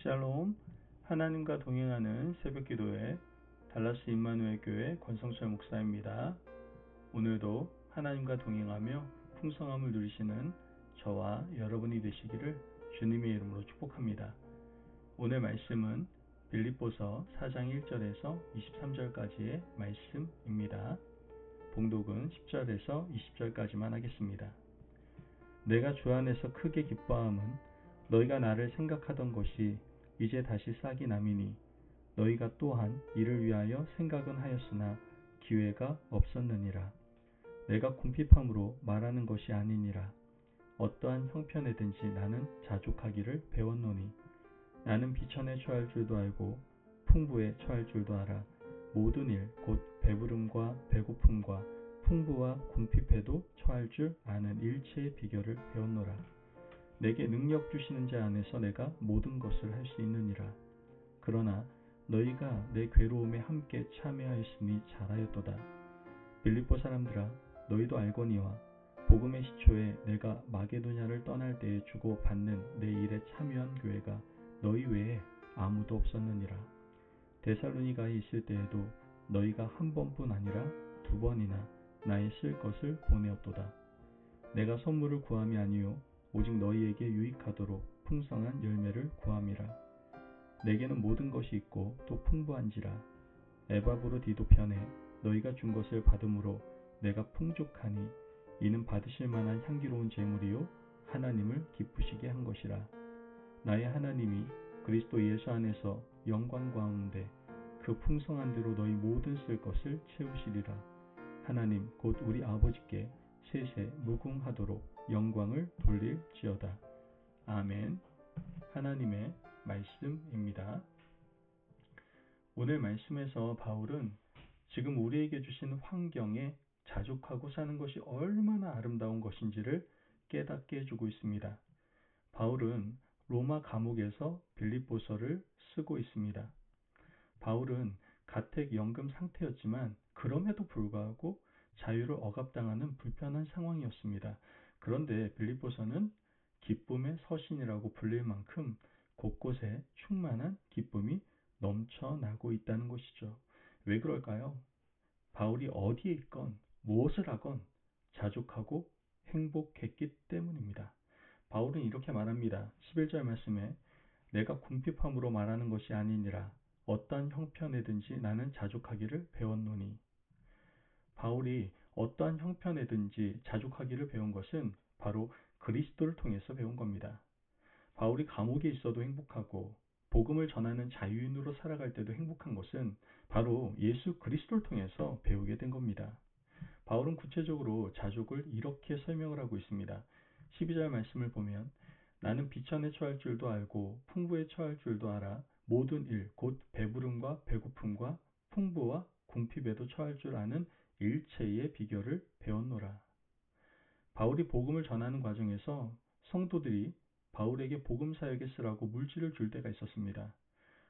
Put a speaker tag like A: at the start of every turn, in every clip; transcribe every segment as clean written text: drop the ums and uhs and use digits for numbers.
A: 샬롬, 하나님과 동행하는 새벽기도회 달라스 임마누엘 교회 권성철 목사입니다. 오늘도 하나님과 동행하며 풍성함을 누리시는 저와 여러분이 되시기를 주님의 이름으로 축복합니다. 오늘 말씀은 빌립보서 4장 1절에서 23절까지의 말씀입니다. 봉독은 10절에서 20절까지만 하겠습니다. 내가 주 안에서 크게 기뻐함은 너희가 나를 생각하던 것이 이제 다시 싹이 남이니 너희가 또한 이를 위하여 생각은 하였으나 기회가 없었느니라. 내가 궁핍함으로 말하는 것이 아니니라. 어떠한 형편에든지 나는 자족하기를 배웠노니 나는 비천에 처할 줄도 알고 풍부에 처할 줄도 알아. 모든 일 곧 배부름과 배고픔과 풍부와 궁핍에도 처할 줄 아는 일체의 비결을 배웠노라. 내게 능력 주시는 자 안에서 내가 모든 것을 할 수 있느니라. 그러나 너희가 내 괴로움에 함께 참여하였으니 잘하였도다. 빌립보 사람들아, 너희도 알거니와 복음의 시초에 내가 마게도냐를 떠날 때에 주고 받는 내 일에 참여한 교회가 너희 외에 아무도 없었느니라. 데살로니가에 있을 때에도 너희가 한 번뿐 아니라 두 번이나 나의 쓸 것을 보내었도다. 내가 선물을 구함이 아니요 오직 너희에게 유익하도록 풍성한 열매를 구함이라. 내게는 모든 것이 있고 또 풍부한지라. 에바브로디도 편에 너희가 준 것을 받음으로 내가 풍족하니 이는 받으실 만한 향기로운 제물이요 하나님을 기쁘시게 한 것이라. 나의 하나님이 그리스도 예수 안에서 영광 가운데 그 풍성한 대로 너희 모든 쓸 것을 채우시리라. 하나님 곧 우리 아버지께 세세 무궁하도록 영광을 돌릴지어다. 아멘. 하나님의 말씀입니다. 오늘 말씀에서 바울은 지금 우리에게 주신 환경에 자족하고 사는 것이 얼마나 아름다운 것인지를 깨닫게 해주고 있습니다. 바울은 로마 감옥에서 빌립보서를 쓰고 있습니다. 바울은 가택 연금 상태였지만 그럼에도 불구하고 자유를 억압당하는 불편한 상황이었습니다. 그런데 빌립보서는 기쁨의 서신이라고 불릴 만큼 곳곳에 충만한 기쁨이 넘쳐나고 있다는 것이죠. 왜 그럴까요? 바울이 어디에 있건 무엇을 하건 자족하고 행복했기 때문입니다. 바울은 이렇게 말합니다. 11절 말씀에 내가 궁핍함으로 말하는 것이 아니니라. 어떠한 형편에든지 나는 자족하기를 배웠노니. 바울이 어떠한 형편에든지 자족하기를 배운 것은 바로 그리스도를 통해서 배운 겁니다. 바울이 감옥에 있어도 행복하고 복음을 전하는 자유인으로 살아갈 때도 행복한 것은 바로 예수 그리스도를 통해서 배우게 된 겁니다. 바울은 구체적으로 자족을 이렇게 설명을 하고 있습니다. 12절 말씀을 보면 나는 비천에 처할 줄도 알고 풍부에 처할 줄도 알아. 모든 일 곧 배부름과 배고픔과 풍부와 궁핍에도 처할 줄 아는 일체의 비결을 배웠노라. 바울이 복음을 전하는 과정에서 성도들이 바울에게 복음 사역에 쓰라고 물질을 줄 때가 있었습니다.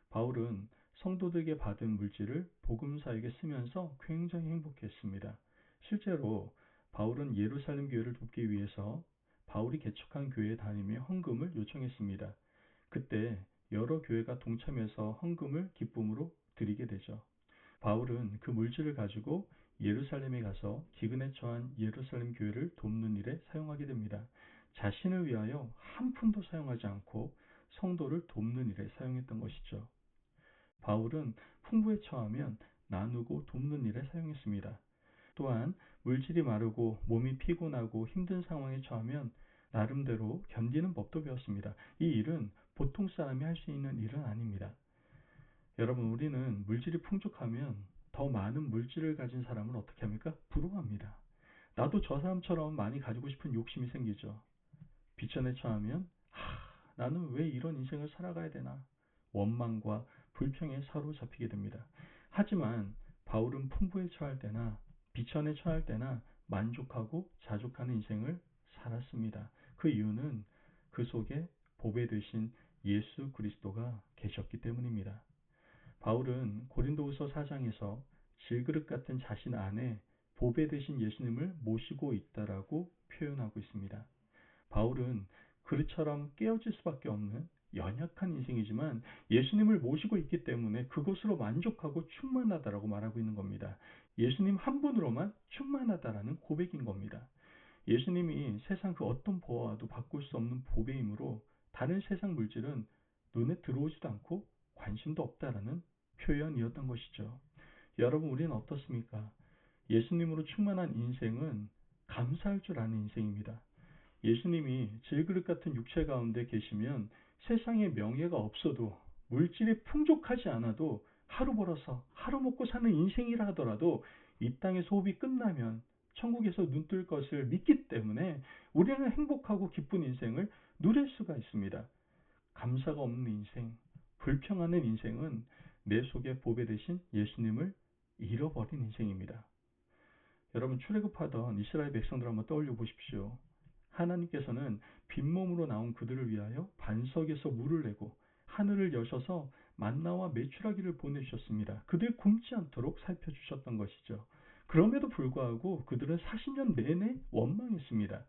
A: 바울은 성도들에게 받은 물질을 복음 사역에 쓰면서 굉장히 행복했습니다. 실제로 바울은 예루살렘 교회를 돕기 위해서 바울이 개척한 교회에 다니며 헌금을 요청했습니다. 그때 여러 교회가 동참해서 헌금을 기쁨으로 드리게 되죠. 바울은 그 물질을 가지고 예루살렘에 가서 기근에 처한 예루살렘 교회를 돕는 일에 사용하게 됩니다. 자신을 위하여 한 푼도 사용하지 않고 성도를 돕는 일에 사용했던 것이죠. 바울은 풍부에 처하면 나누고 돕는 일에 사용했습니다. 또한 물질이 마르고 몸이 피곤하고 힘든 상황에 처하면 나름대로 견디는 법도 배웠습니다. 이 일은 보통 사람이 할 수 있는 일은 아닙니다. 여러분, 우리는 물질이 풍족하면 더 많은 물질을 가진 사람은 어떻게 합니까? 부러워합니다. 나도 저 사람처럼 많이 가지고 싶은 욕심이 생기죠. 비천에 처하면 나는 왜 이런 인생을 살아가야 되나? 원망과 불평에 사로잡히게 됩니다. 하지만 바울은 풍부에 처할 때나 비천에 처할 때나 만족하고 자족하는 인생을 살았습니다. 그 이유는 그 속에 보배 되신 예수 그리스도가 계셨기 때문입니다. 바울은 고린도후서 4장에서 질그릇 같은 자신 안에 보배 되신 예수님을 모시고 있다라고 표현하고 있습니다. 바울은 그릇처럼 깨어질 수밖에 없는 연약한 인생이지만 예수님을 모시고 있기 때문에 그것으로 만족하고 충만하다라고 말하고 있는 겁니다. 예수님 한 분으로만 충만하다라는 고백인 겁니다. 예수님이 세상 그 어떤 보화와도 바꿀 수 없는 보배이므로 다른 세상 물질은 눈에 들어오지도 않고 관심도 없다라는 표현이었던 것이죠. 여러분, 우리는 어떻습니까? 예수님으로 충만한 인생은 감사할 줄 아는 인생입니다. 예수님이 질그릇 같은 육체 가운데 계시면 세상에 명예가 없어도 물질이 풍족하지 않아도 하루 벌어서 하루 먹고 사는 인생이라 하더라도 이 땅의 소업이 끝나면 천국에서 눈 뜰 것을 믿기 때문에 우리는 행복하고 기쁜 인생을 누릴 수가 있습니다. 감사가 없는 인생, 불평하는 인생은 내 속에 보배 되신 예수님을 잃어버린 인생입니다. 여러분, 출애굽하던 이스라엘 백성들 한번 떠올려 보십시오. 하나님께서는 빈몸으로 나온 그들을 위하여 반석에서 물을 내고 하늘을 여셔서 만나와 메추라기를 보내주셨습니다. 그들 굶지 않도록 살펴주셨던 것이죠. 그럼에도 불구하고 그들은 40년 내내 원망했습니다.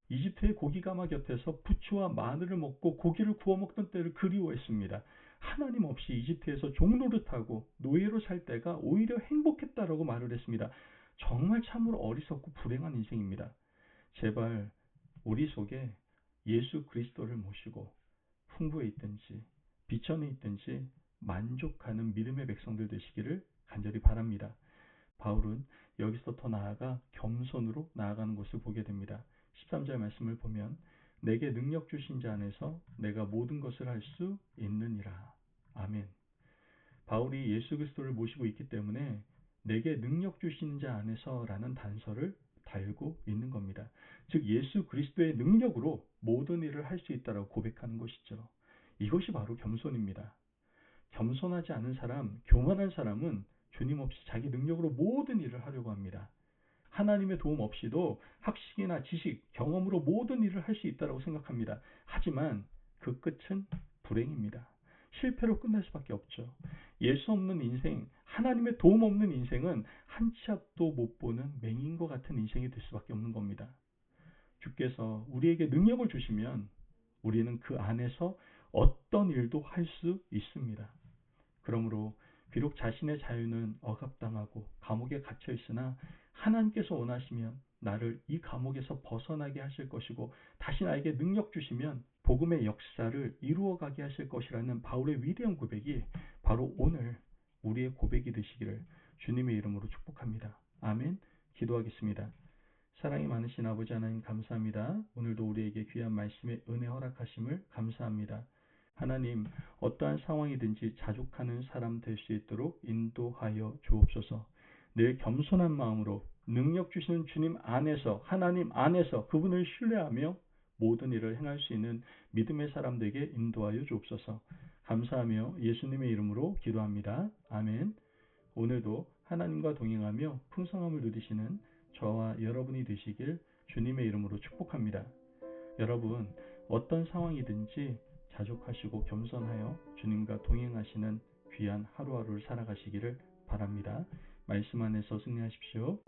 A: 이집트의 고기가마 곁에서 부추와 마늘을 먹고 고기를 구워 먹던 때를 그리워했습니다. 하나님 없이 이집트에서 종노릇하고 노예로 살 때가 오히려 행복했다라고 말을 했습니다. 정말 참으로 어리석고 불행한 인생입니다. 제발 우리 속에 예수 그리스도를 모시고 풍부에 있든지 비천에 있든지 만족하는 믿음의 백성들 되시기를 간절히 바랍니다. 바울은 여기서 더 나아가 겸손으로 나아가는 것을 보게 됩니다. 13절 말씀을 보면 내게 능력 주신 자 안에서 내가 모든 것을 할 수 있느니라. 아멘. 바울이 예수 그리스도를 모시고 있기 때문에 내게 능력 주신 자 안에서라는 단서를 달고 있는 겁니다. 즉 예수 그리스도의 능력으로 모든 일을 할 수 있다라고 고백하는 것이죠. 이것이 바로 겸손입니다. 겸손하지 않은 사람, 교만한 사람은 주님 없이 자기 능력으로 모든 일을 하려고 합니다. 하나님의 도움 없이도 학식이나 지식, 경험으로 모든 일을 할 수 있다고 생각합니다. 하지만 그 끝은 불행입니다. 실패로 끝날 수밖에 없죠. 예수 없는 인생, 하나님의 도움 없는 인생은 한 치 앞도 못 보는 맹인과 같은 인생이 될 수밖에 없는 겁니다. 주께서 우리에게 능력을 주시면 우리는 그 안에서 어떤 일도 할 수 있습니다. 그러므로 비록 자신의 자유는 억압당하고 감옥에 갇혀 있으나 하나님께서 원하시면 나를 이 감옥에서 벗어나게 하실 것이고 다시 나에게 능력 주시면 복음의 역사를 이루어가게 하실 것이라는 바울의 위대한 고백이 바로 오늘 우리의 고백이 되시기를 주님의 이름으로 축복합니다. 아멘. 기도하겠습니다. 사랑이 많으신 아버지 하나님 감사합니다. 오늘도 우리에게 귀한 말씀의 은혜 허락하심을 감사합니다. 하나님, 어떠한 상황이든지 자족하는 사람 될 수 있도록 인도하여 주옵소서. 늘 겸손한 마음으로 능력 주시는 주님 안에서, 하나님 안에서 그분을 신뢰하며 모든 일을 행할 수 있는 믿음의 사람들에게 인도하여 주옵소서. 감사하며 예수님의 이름으로 기도합니다. 아멘. 오늘도 하나님과 동행하며 풍성함을 누리시는 저와 여러분이 되시길 주님의 이름으로 축복합니다. 여러분, 어떤 상황이든지 자족하시고 겸손하여 주님과 동행하시는 귀한 하루하루를 살아가시기를 바랍니다. 말씀 안에서 승리하십시오.